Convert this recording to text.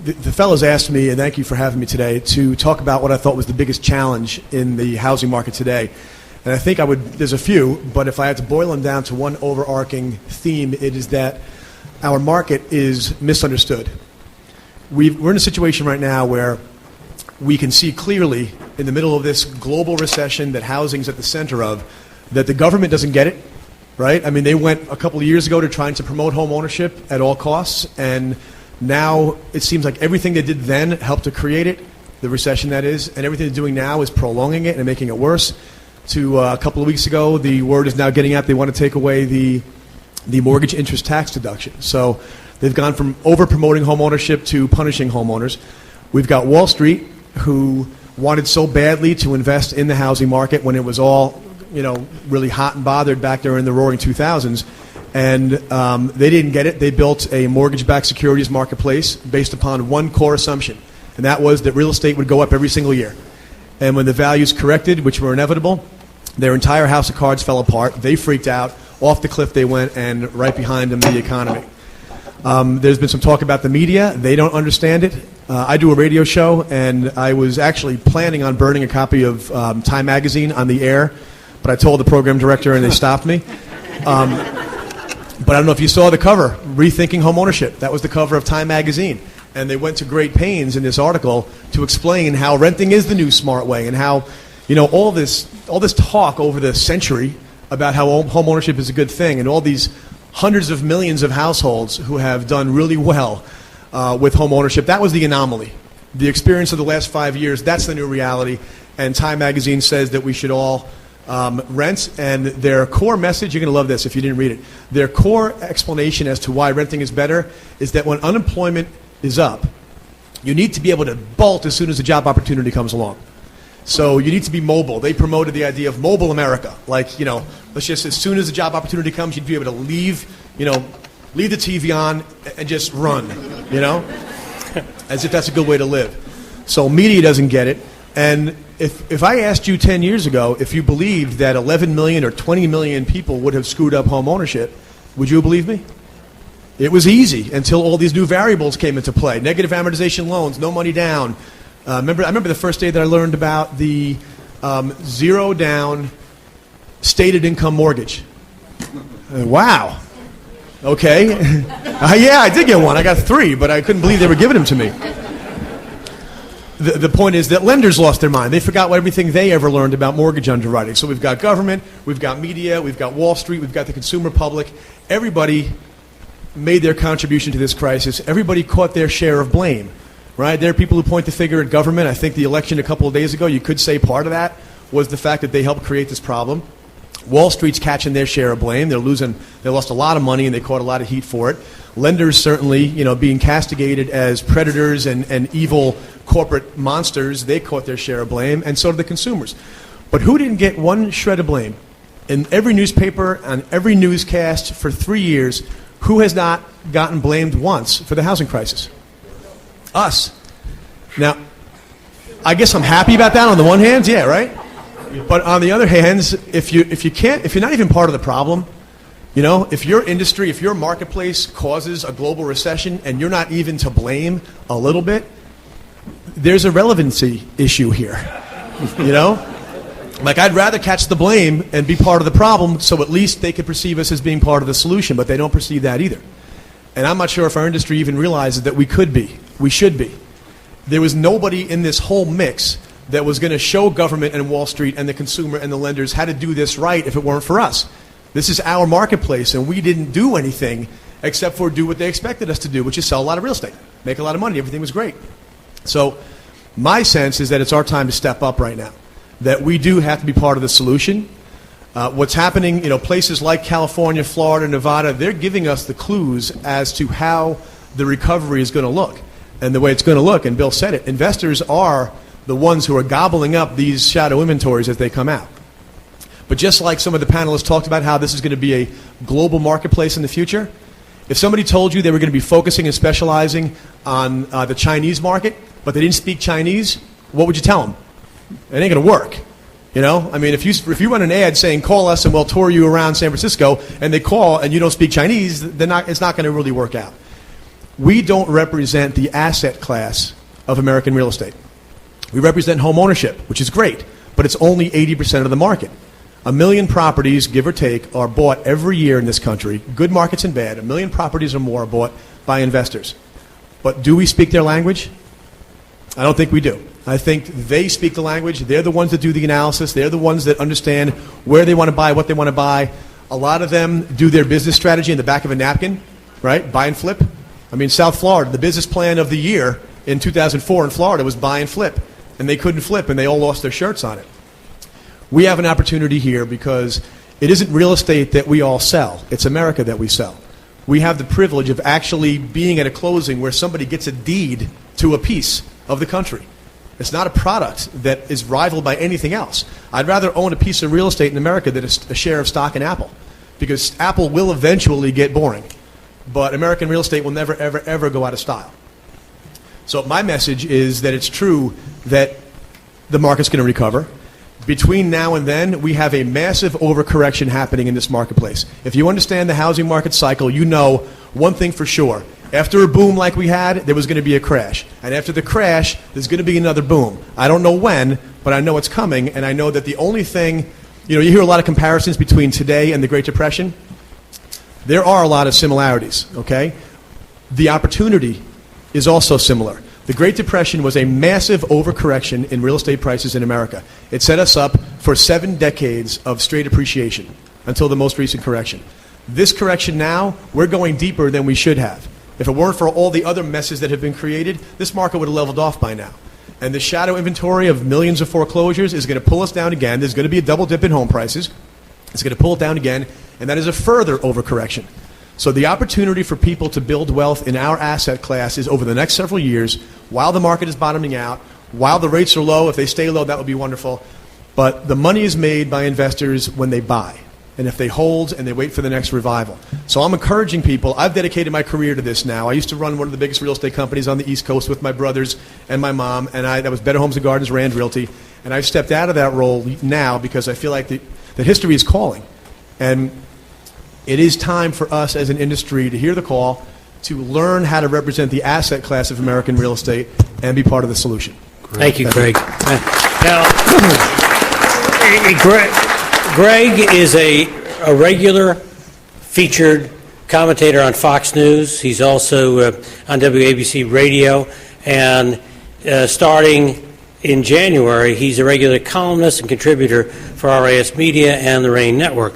The fellows asked me, and thank you for having me today, to talk about what I thought was the biggest challenge in the housing market today. And I think there's a few, but if I had to boil them down to one overarching theme, it is that our market is misunderstood. We're in a situation right now where we can see clearly in the middle of this global recession that housing's at the center of, that the government doesn't get it, right? I mean, they went a couple of years ago to trying to promote home ownership at all costs, and now it seems like everything they did then helped to create it, the recession that is, and everything they're doing now is prolonging it and making it worse. A couple of weeks ago, the word is now getting out they want to take away the mortgage interest tax deduction. So they've gone from over-promoting home ownership to punishing homeowners. We've got Wall Street, who wanted so badly to invest in the housing market when it was all, really hot and bothered back there in the roaring 2000s. And they didn't get it. They built a mortgage-backed securities marketplace based upon one core assumption, and that was that real estate would go up every single year. And when the values corrected, which were inevitable, their entire house of cards fell apart. They freaked out. Off the cliff they went, and right behind them, the economy. There's been some talk about the media. They don't understand it. I do a radio show, and I was actually planning on burning a copy of Time Magazine on the air, but I told the program director, and they stopped me. But I don't know if you saw the cover, Rethinking Home Ownership. That was the cover of Time Magazine. And they went to great pains in this article to explain how renting is the new smart way, and how, all this talk over the century about how home ownership is a good thing, and all these hundreds of millions of households who have done really well with home ownership. That was the anomaly. The experience of the last 5 years, that's the new reality. And Time Magazine says that we should all rent, and their core message, you're going to love this if you didn't read it, their core explanation as to why renting is better is that when unemployment is up, you need to be able to bolt as soon as the job opportunity comes along. So you need to be mobile. They promoted the idea of mobile America. Like, let's just, as soon as the job opportunity comes, you'd be able to leave the TV on and just run, as if that's a good way to live. So media doesn't get it. And if I asked you 10 years ago if you believed that 11 million or 20 million people would have screwed up home ownership, would you believe me? It was easy until all these new variables came into play. Negative amortization loans, no money down. I remember the first day that I learned about the zero down stated income mortgage. Wow. Okay. Yeah, I did get one. I got 3, but I couldn't believe they were giving them to me. The point is that lenders lost their mind. They forgot everything they ever learned about mortgage underwriting. So we've got government, we've got media, we've got Wall Street, we've got the consumer public. Everybody made their contribution to this crisis. Everybody caught their share of blame, right? There are people who point the finger at government. I think the election a couple of days ago, you could say part of that was the fact that they helped create this problem. Wall Street's catching their share of blame. They lost a lot of money, and they caught a lot of heat for it. Lenders certainly, being castigated as predators and evil corporate monsters, they caught their share of blame, and so did the consumers. But who didn't get one shred of blame? In every newspaper, on every newscast for 3 years, who has not gotten blamed once for the housing crisis? Us. Now, I guess I'm happy about that on the one hand, yeah, right? But on the other hand, if you're not even part of the problem, if your industry, if your marketplace causes a global recession and you're not even to blame a little bit, there's a relevancy issue here. Like, I'd rather catch the blame and be part of the problem, so at least they could perceive us as being part of the solution, but they don't perceive that either. And I'm not sure if our industry even realizes that we should be. There was nobody in this whole mix that was going to show government and Wall Street and the consumer and the lenders how to do this right if it weren't for us. This is our marketplace, and we didn't do anything except for do what they expected us to do, which is sell a lot of real estate, make a lot of money. Everything was great. So my sense is that it's our time to step up right now, that we do have to be part of the solution. What's happening, places like California, Florida, Nevada, they're giving us the clues as to how the recovery is going to look. And the way it's going to look, and Bill said it, investors are the ones who are gobbling up these shadow inventories as they come out. But just like some of the panelists talked about how this is going to be a global marketplace in the future, if somebody told you they were going to be focusing and specializing on the Chinese market, but they didn't speak Chinese, what would you tell them? It ain't going to work. If you run an ad saying, call us and we'll tour you around San Francisco, and they call and you don't speak Chinese, it's not going to really work out. We don't represent the asset class of American real estate. We represent home ownership, which is great, but it's only 80% of the market. 1 million properties, give or take, are bought every year in this country, good markets and bad. 1 million properties or more are bought by investors. But do we speak their language? I don't think we do. I think they speak the language. They're the ones that do the analysis. They're the ones that understand where they want to buy, what they want to buy. A lot of them do their business strategy in the back of a napkin, right? Buy and flip. I mean, South Florida, the business plan of the year in 2004 in Florida was buy and flip. And they couldn't flip, and they all lost their shirts on it. We have an opportunity here because it isn't real estate that we all sell. It's America that we sell. We have the privilege of actually being at a closing where somebody gets a deed to a piece of the country. It's not a product that is rivaled by anything else. I'd rather own a piece of real estate in America than a share of stock in Apple, because Apple will eventually get boring. But American real estate will never, ever, ever go out of style. So my message is that it's true that the market's going to recover. Between now and then, we have a massive overcorrection happening in this marketplace. If you understand the housing market cycle, you know one thing for sure. After a boom like we had, there was going to be a crash. And after the crash, there's going to be another boom. I don't know when, but I know it's coming, and I know that the only thing, you hear a lot of comparisons between today and the Great Depression. There are a lot of similarities, okay? The opportunity is also similar. The Great Depression was a massive overcorrection in real estate prices in America. It set us up for 7 decades of straight appreciation until the most recent correction. This correction now, we're going deeper than we should have. If it weren't for all the other messes that have been created, this market would have leveled off by now. And the shadow inventory of millions of foreclosures is going to pull us down again. There's going to be a double dip in home prices. It's going to pull it down again, and that is a further overcorrection. So the opportunity for people to build wealth in our asset class is over the next several years, while the market is bottoming out, while the rates are low. If they stay low, that would be wonderful. But the money is made by investors when they buy, and if they hold and they wait for the next revival. So I'm encouraging people. I've dedicated my career to this now. I used to run one of the biggest real estate companies on the East Coast with my brothers and my mom, and that was Better Homes and Gardens, Rand Realty. And I've stepped out of that role now because I feel like the history is calling. And it is time for us as an industry to hear the call, to learn how to represent the asset class of American real estate and be part of the solution. Thank you, Greg. Now, Greg is a regular featured commentator on Fox News. He's also on WABC Radio, and starting in January, he's a regular columnist and contributor for RAS Media and the RAIN Network.